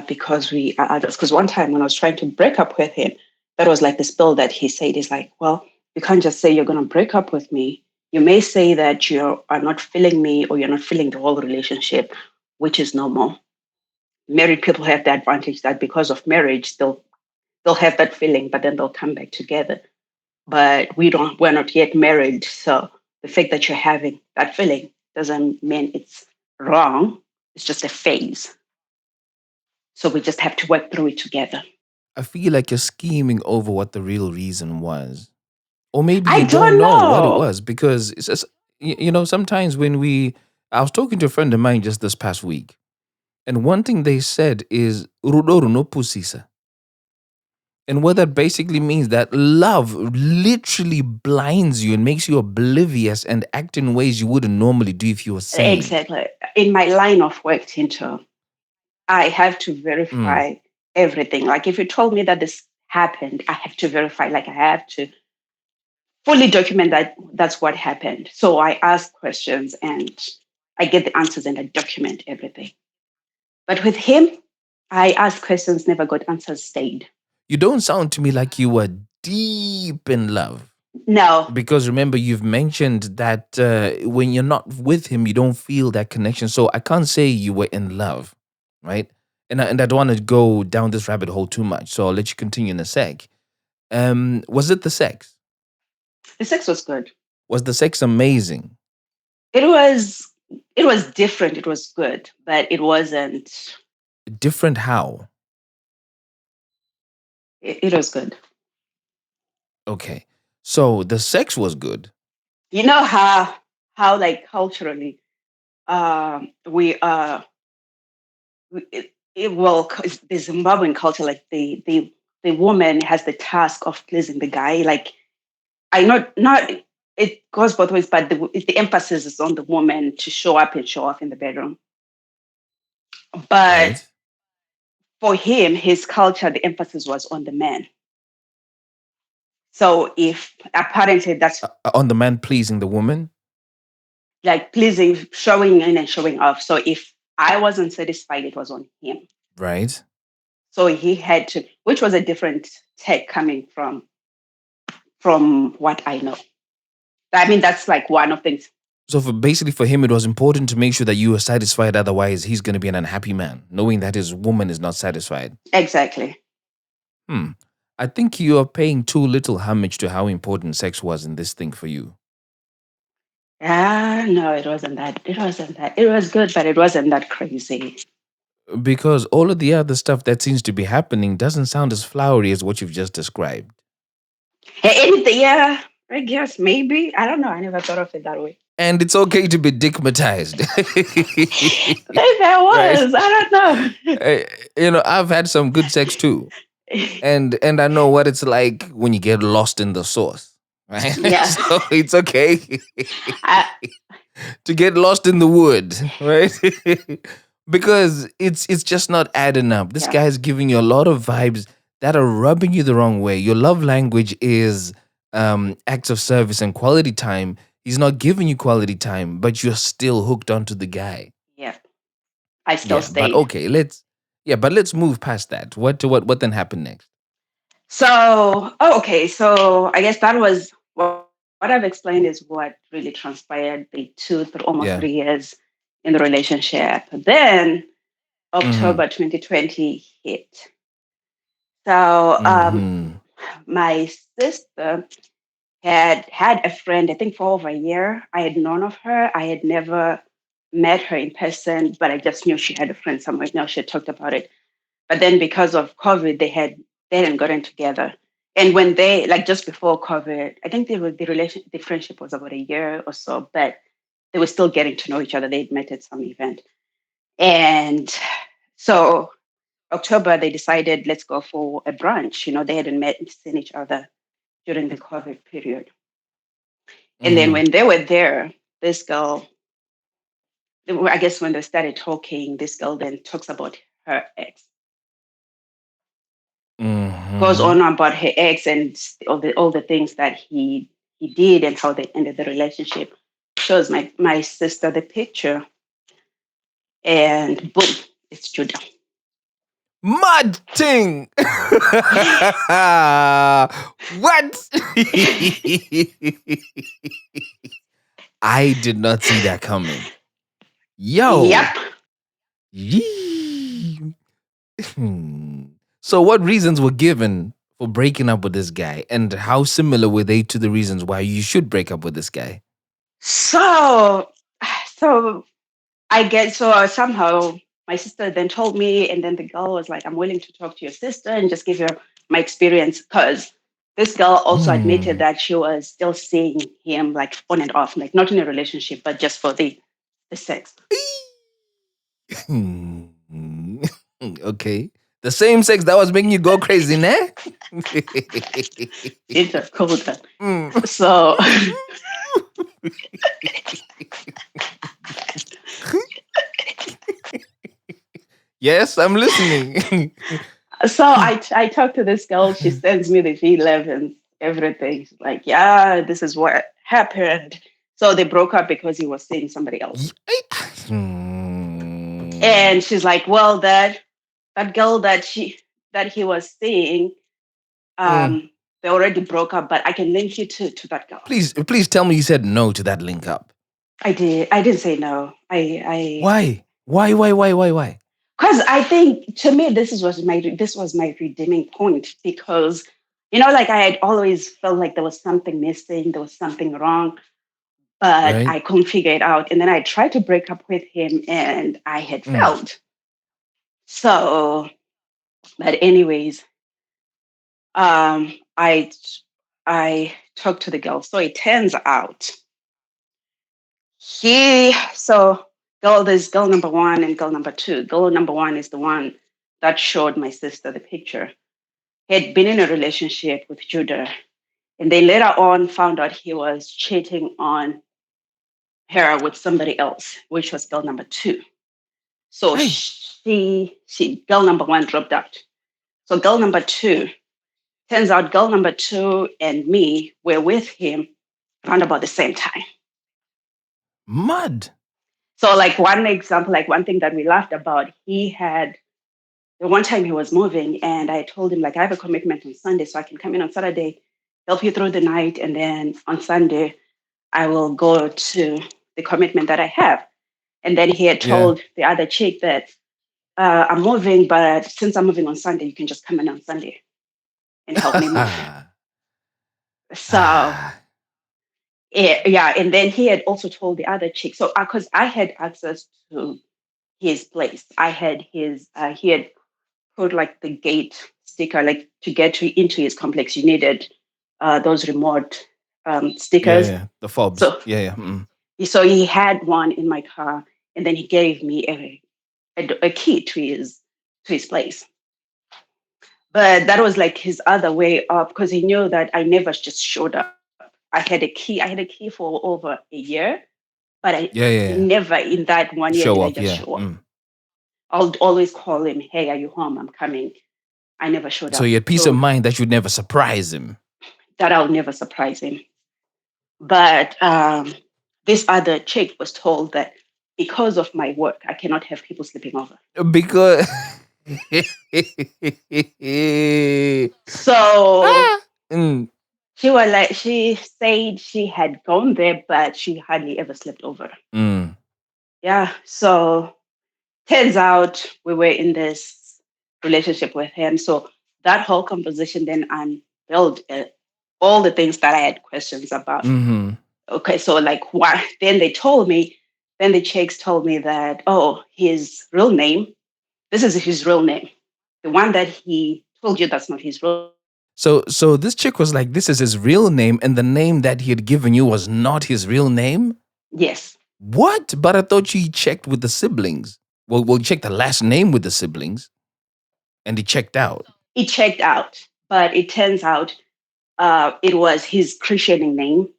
because we are adults. Because one time when I was trying to break up with him, that was like the spell that he said is like, well, you can't just say you're going to break up with me. You may say that you are not feeling me or you're not feeling the whole relationship, which is normal. Married people have the advantage that because of marriage, they'll have that feeling, but then they'll come back together. But we're not yet married. So the fact that you're having that feeling doesn't mean it's wrong. It's just a phase. So we just have to work through it together. I feel like you're scheming over what the real reason was. Or maybe I you don't don't know what it know. was because it's just, sometimes I was talking to a friend of mine just this past week, and one thing they said is, "Rudo no pusisa." And what that basically means that love literally blinds you and makes you oblivious and act in ways you wouldn't normally do if you were sane. Exactly. In my line of work, Tinto, I have to Mm, verify everything. Like if you told me that this happened, I have to verify. Like I have to fully document that that's what happened. So I ask questions and I get the answers and I document everything. But with him, I asked questions, never got answers, stayed. you don't sound to me like you were deep in love. No, Because remember, you've mentioned that when you're not with him, you don't feel that connection. So I can't say you were in love, right? And I don't want to go down this rabbit hole too much. So I'll let you continue in a sec. Was it the sex? the sex was good. Was the sex amazing? It was it was different. It was good, but it wasn't. Different how? It was good. Okay. So the sex was good. You know how like culturally we well the Zimbabwean culture like the woman has the task of pleasing the guy. Like I not it goes both ways, but the emphasis is on the woman to show up and show off in the bedroom. But Right? for him, his culture, the emphasis was on the man. So if apparently that's On the man pleasing the woman? like pleasing, showing in and showing off. So if I wasn't satisfied, it was on him. Right? So he had to, which was a different take coming from what I know. I mean, that's like one of things. So basically for him, it was important to make sure that you were satisfied. Otherwise, he's going to be an unhappy man, knowing that his woman is not satisfied. Exactly. Hmm. I think you are paying too little homage to how important sex was in this thing for you. Ah, no, it wasn't that. It wasn't that. It was good, but it wasn't that crazy. Because all of the other stuff that seems to be happening doesn't sound as flowery as what you've just described. Anything, yeah, I guess maybe. I don't know. I never thought of it that way. And it's okay to be dickmatized. Maybe I Right? was. I don't know. Uh, I've had some good sex too. And I know what it's like when you get lost in the sauce. Right? Yeah. So it's okay I, to get lost in the wood, right? Because it's just not adding up. This yeah. guy's giving you a lot of vibes that are rubbing you the wrong way. Your love language is acts of service and quality time. He's not giving you quality time, but you're still hooked onto the guy. Yeah. I still Yeah, but stayed. okay, let's move past that. What then happened next? So, okay. So I guess that was what I've explained is what really transpired the almost Yeah. 3 years in the relationship. Then Mm-hmm. October 2020 hit. So Mm-hmm. my sister had a friend, I think for over a year. I had known of her. I had never met her in person, but I just knew she had a friend somewhere. Now she had talked about it. But then because of COVID, they hadn't gotten together. And when they like just before COVID, I think the friendship was about a year or so, but they were still getting to know each other. They'd met at some event. And so October they decided let's go for a brunch. They hadn't met and seen each other during the COVID period. And then Mm-hmm. when they were there, this girl, I guess when they started talking, this girl then talks about her ex, goes Mm-hmm. on about her ex and all the things that he did and how they ended the relationship. Shows my sister the picture, and boom, it's Judah. Mud thing. What? I did not see that coming. Yo. Yep. Yee. So, what reasons were given for breaking up with this guy, and how similar were they to the reasons why you should break up with this guy? So, so I get somehow my sister then told me, and then the girl was like, "I'm willing to talk to your sister and just give her my experience," because this girl also admitted Hmm. that she was still seeing him like on and off, like not in a relationship, but just for the sex. Okay. The same sex that was making you go crazy, ne? It's just cold. Mm. So, Yes, I'm listening. so I talked to this girl. She sends me the V11, everything. She's like, "Yeah, this is what happened." So they broke up because he was seeing somebody else. Hmm. And she's like, "Well, that girl that he was seeing, Mm. they already broke up, but I can link you to that girl." Please tell me you said no to that link up. I did. I didn't say no. I Why? Why? because I think to me this was my redeeming point, because like I had always felt like there was something missing, there was something wrong, but Right? I couldn't figure it out. And then I tried to break up with him, and I had Mm. failed. So, but anyways, um, I I talked to the girl. So it turns out there's girl number one and girl number two. Girl number one is the one that showed my sister the picture. He had been in a relationship with Judah, and they later on found out he was cheating on her with somebody else, which was girl number two. So Hey. she girl number one dropped out. So girl number two, turns out girl number two and me were with him around about the same time. Mud. So like one example, like one thing that we laughed about, he had the one time he was moving, and I told him like I have a commitment on Sunday, so I can come in on Saturday, help you through the night, and then on Sunday I will go to the commitment that I have. And then he had Yeah. told the other chick that I'm moving, but since I'm moving on Sunday, you can just come in on Sunday and help me move. So Ah. yeah, and then he had also told the other chick. So because I had access to his place. I had his. He had put like the gate sticker, like to get into his complex. You needed those remote Yeah, stickers. yeah. The fobs. So Yeah, yeah. Mm. so he had one in my car, and then he gave me a key to his place. But that was like his other way up because he knew that I never just showed up. I had a key for over a year, but Yeah, yeah, yeah. never in that 1 year Show did I up. just Yeah. show up. Mm. I'll always call him, hey, are you home? I'm coming. I never showed So up. you had peace of So mind that you'd never surprise him. that I'll never surprise him. But this other chick was told that because of my work, I cannot have people sleeping over. Because So Mm. she said she had gone there, but she hardly ever slept over. Mm. Yeah. So turns out we were in this relationship with him. So that whole conversation then unveiled all the things that I had questions about. Mm-hmm. Okay, so like why? Then they told me. Then the chicks told me that his real name. This is his real name. The one that he told you that's not his real. So this chick was like, this is his real name, and the name that he had given you was not his real name? Yes. What? But I thought you checked with the siblings. Well, we'll check the last name with the siblings, and he checked out. It checked out, but it turns out it was his christening name,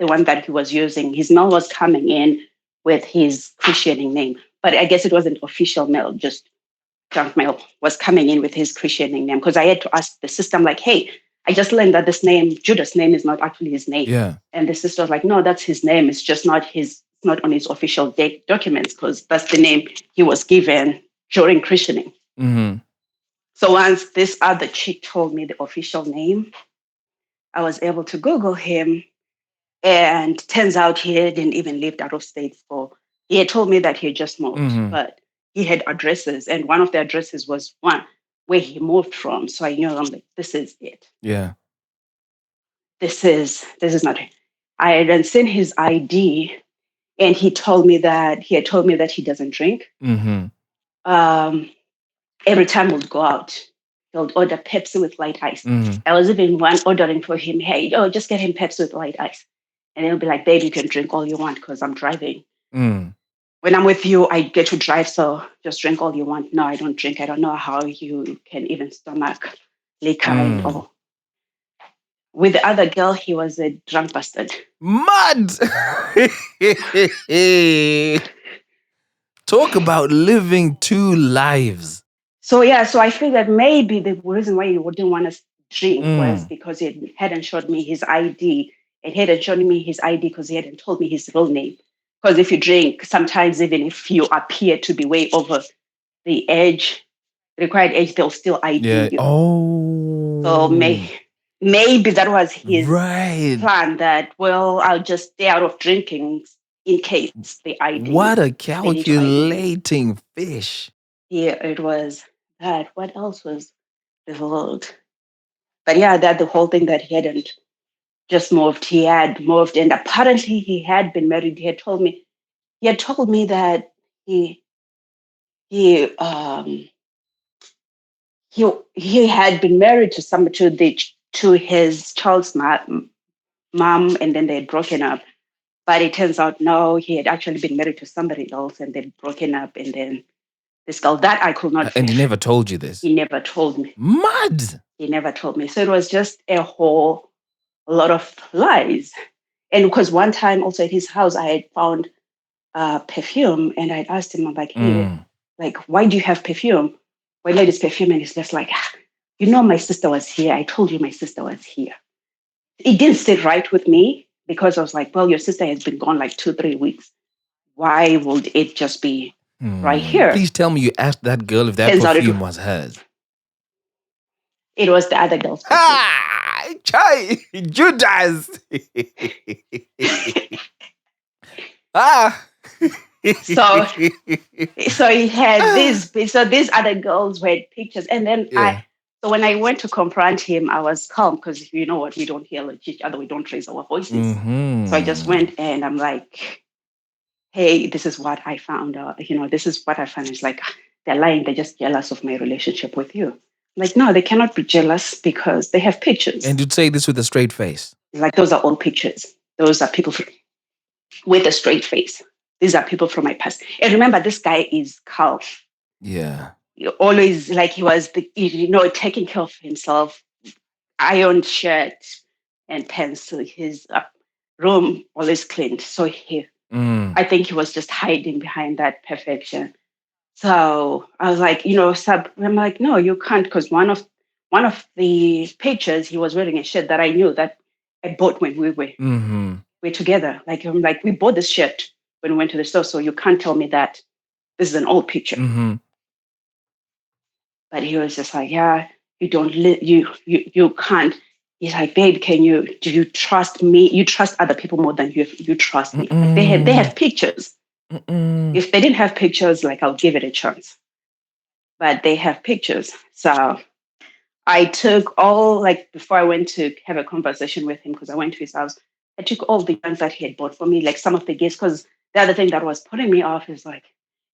the one that he was using. His mail was coming in with his christening name, but I guess it wasn't official mail, just junk mail was coming in with his christening name because I had to ask the system, like, hey, I just learned that this name, Judas' name, is not actually his name. Yeah. And the sister was like, no, that's his name. It's just not not on his official documents because that's the name he was given during christening. Mm-hmm. So once this other chick told me the official name, I was able to Google him, and turns out he hadn't even lived out of state for. He had told me that he had just moved, Mm-hmm. but he had addresses, and one of the addresses was one where he moved from. So I knew, I'm like, this is it. Yeah. This is not it. I had then seen his ID, and he had told me that he doesn't drink. Mm-hmm. Every time we'd go out, he'll order Pepsi with light ice. Mm-hmm. I was even one ordering for him, hey, just get him Pepsi with light ice. And he'll be like, babe, you can drink all you want because I'm driving. Mm. When I'm with you, I get to drive, so just drink all you want. No, I don't drink. I don't know how you can even stomach liquor and all. With the other girl, he was a drunk bastard. Mad! Talk about living two lives. So I figured maybe the reason why he wouldn't want to drink was because he hadn't showed me his ID. It hadn't shown me his ID because he hadn't told me his real name. Because if you drink, sometimes even if you appear to be way over the required age, they'll still ID you. Oh. So maybe that was his right. plan that, well, I'll just stay out of drinking in case the ID. What a calculating fish. Yeah, it was that. What else was revealed? But yeah, that the whole thing that he hadn't just moved, he had moved, and apparently he had been married. He had told me that he had been married to his child's mom, and then they had broken up. But it turns out no, he had actually been married to somebody else, and they'd broken up, and then this girl that I could not. And he never told you this. He never told me. Mad. He never told me. So it was just a lot of lies. And because one time also at his house, I had found perfume, and I asked him, I'm like, hey, like, why do you have perfume? Why not this perfume? And he's just like, my sister was here. I told you my sister was here. It didn't sit right with me because I was like, well, your sister has been gone like 2-3 weeks. Why would it just be right here? Please tell me you asked that girl if that perfume was hers. It was the other girl's perfume. Ah, Chai, Judas. So he had this. So these other girls had pictures, and then So when I went to confront him, I was calm because you know what, we don't yell at each other, we don't raise our voices. So I just went and I'm like, hey, this is what I found out. This is what I found. It's like, they're lying. They're just jealous of my relationship with you. Like, no, they cannot be jealous because they have pictures. And you'd say this with a straight face. Like, those are old pictures. Those are people with a straight face. These are people from my past. And remember, this guy is Carl. Yeah. He always, like, he was, taking care of himself, ironed shirt and pants. So his room always cleaned. So I think he was just hiding behind that perfection. So I was like, I'm like, no, you can't, because one of the pictures, he was wearing a shirt that I knew that I bought when we're together. Like, I'm like, we bought this shirt when we went to the store, so you can't tell me that this is an old picture. But he was just like, yeah, you don't you can't. He's like, babe, do you trust me? You trust other people more than you trust me. Like, they have pictures. If they didn't have pictures, like, I'll give it a chance. But they have pictures. So I took all, like, before I went to have a conversation with him, because I went to his house, I took all the ones that he had bought for me, like some of the gifts, because the other thing that was putting me off is like,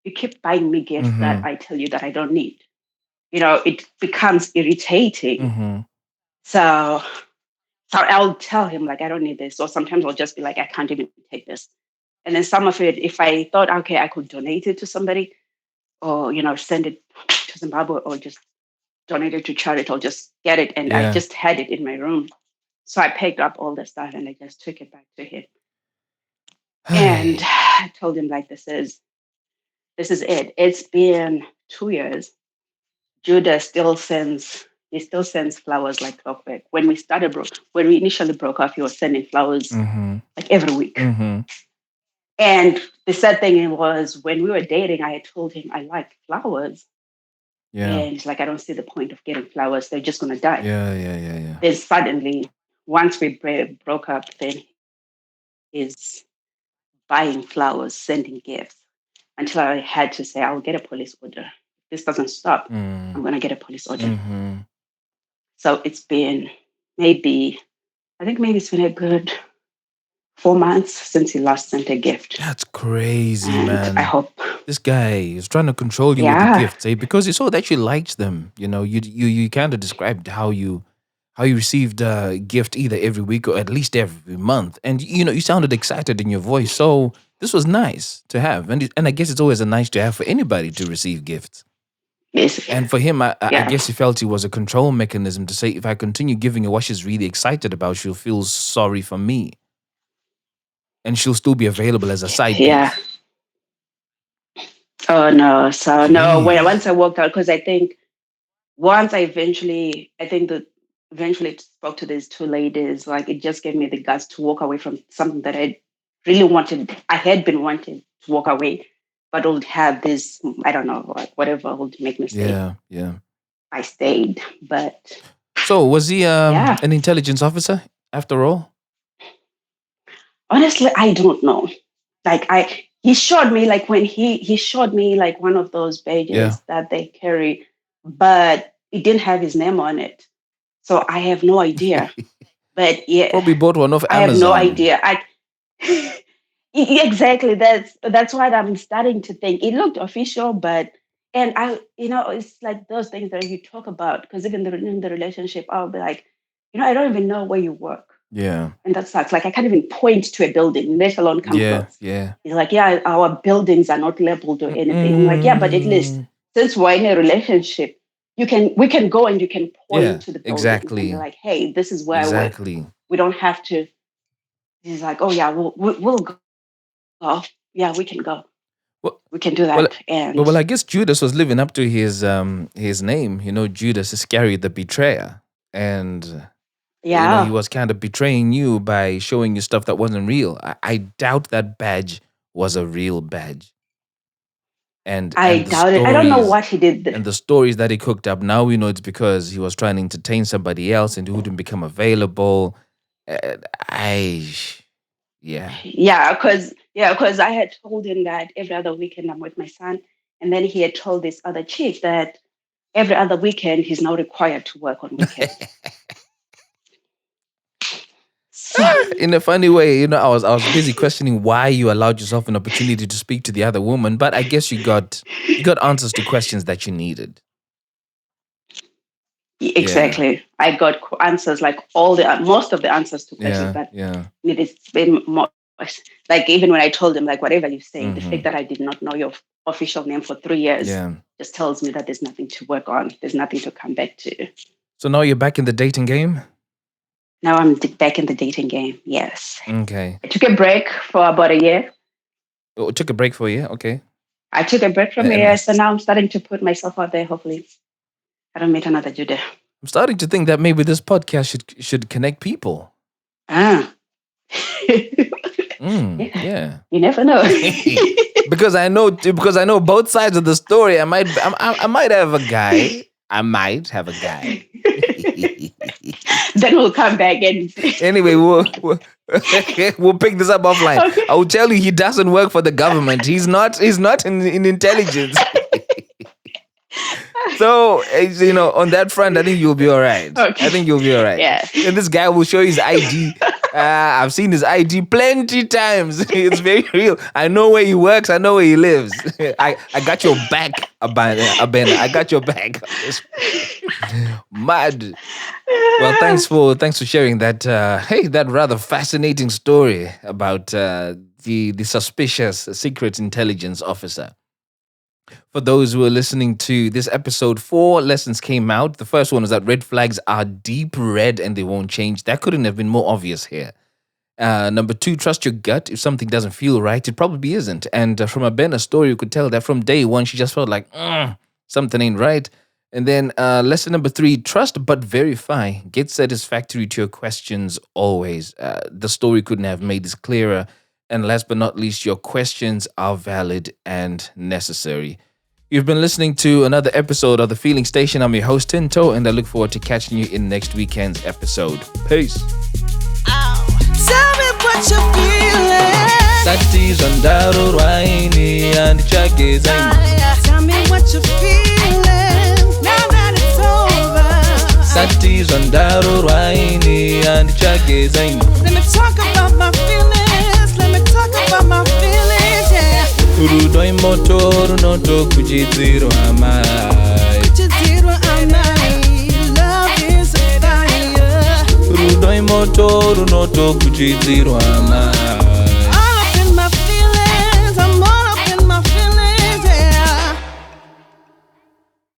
you keep buying me gifts that I tell you that I don't need. It becomes irritating. So I'll tell him, like, I don't need this. Or sometimes I'll just be like, I can't even take this. And then some of it, if I thought, okay, I could donate it to somebody, or, send it to Zimbabwe, or just donate it to charity, or just get it. And I just had it in my room. So I picked up all the stuff and I just took it back to him. And I told him, like, this is it. It's been 2 years. Judas he still sends flowers like clockwork. When we initially broke off, he was sending flowers like every week. And the sad thing was, when we were dating, I had told him I like flowers. Yeah. And he's like, I don't see the point of getting flowers. They're just going to die. Yeah. Then suddenly, once we broke up, then he's buying flowers, sending gifts, until I had to say, I'll get a police order. If this doesn't stop, I'm going to get a police order. So it's been maybe it's been a good 4 months since he last sent a gift. That's crazy, And man. I hope this guy is trying to control you with the gifts, because he saw that you liked them. You kind of described how you received a gift either every week or at least every month, and you sounded excited in your voice. So this was nice to have, and I guess it's always a nice to have for anybody to receive gifts. Yes. And for him, I guess he felt it was a control mechanism to say, if I continue giving her what she's really excited about, she'll feel sorry for me. And she'll still be available as a side piece. Oh, no. So, no, once I walked out, because I think once I eventually spoke to these two ladies, like, it just gave me the guts to walk away from something that I really wanted. I had been wanting to walk away, but would have this, I don't know, like, whatever would make me stay. Yeah. I stayed, but... So, was he an intelligence officer after all? Honestly, I don't know. Like, he showed me, like, when he showed me, like, one of those badges that they carry, but it didn't have his name on it. So I have no idea. But yeah, probably bought one off Amazon. I have no idea. Exactly. That's what I'm starting to think. It looked official, but it's like those things that you talk about, because even in the relationship, I'll be like, I don't even know where you work. Yeah. And that sucks. Like, I can't even point to a building, let alone come close. Yeah. He's like, yeah, our buildings are not labeled or anything. I'm like, yeah, but at least since we're in a relationship, we can go and you can point to the building. Exactly. And you're like, hey, this is where I work. We don't have to. He's like, oh yeah, we'll go. Yeah, we can go. We can do that. Well, I guess Judas was living up to his name, Judas Iscariot, the betrayer. And he was kind of betraying you by showing you stuff that wasn't real. I doubt that badge was a real badge. And I doubt it. I don't know what he did. And the stories that he cooked up, now we know it's because he was trying to entertain somebody else and who wouldn't become available. Because I had told him that every other weekend I'm with my son, and then he had told this other chick that every other weekend he's now required to work on weekends. In a funny way, I was busy questioning why you allowed yourself an opportunity to speak to the other woman, but I guess you got answers to questions that you needed. Exactly. Yeah. I got answers, like most of the answers to questions that needed to be more. Like even when I told him, like, whatever you say, the fact that I did not know your official name for 3 years just tells me that there's nothing to work on. There's nothing to come back to. So now you're back in the dating game? Now I'm back in the dating game, yes. Okay. I took a break for about a year. Oh, took a break for a year? Okay. I took a break from a year, so now I'm starting to put myself out there, hopefully. I don't meet another Judah. I'm starting to think that maybe this podcast should connect people. Yeah. You never know. because I know both sides of the story. I might have a guy. Then we'll come back and anyway, we'll pick this up offline. Okay. I will tell you, he doesn't work for the government. He's not in intelligence. So, on that front, I think you'll be all right. Okay. I think you'll be all right. Yeah. And this guy will show his ID. I've seen his ID plenty times. It's very real. I know where he works. I know where he lives. I got your back, Abena. I got your back. Mad. Well, thanks for sharing that. That rather fascinating story about the suspicious secret intelligence officer. For those who are listening to this episode, 4 lessons came out. The first one was that red flags are deep red and they won't change. That couldn't have been more obvious here. Number 2, trust your gut. If something doesn't feel right, it probably isn't. And from Abena's story, you could tell that from day one, she just felt like, something ain't right. And then lesson number 3, trust but verify. Get satisfactory to your questions always. The story couldn't have made this clearer. And last but not least, your questions are valid and necessary. You've been listening to another episode of The Feeling Station. I'm your host, Tinto, and I look forward to catching you in next weekend's episode. Peace. Tell me what you're feeling. Tell me what you're feeling. Now that it's over. Let me talk about my feelings. My feelings, yeah. Urudoi motoru noto kujidziro amai. Love is a fire. Urudoi motoru noto kujidziro amai.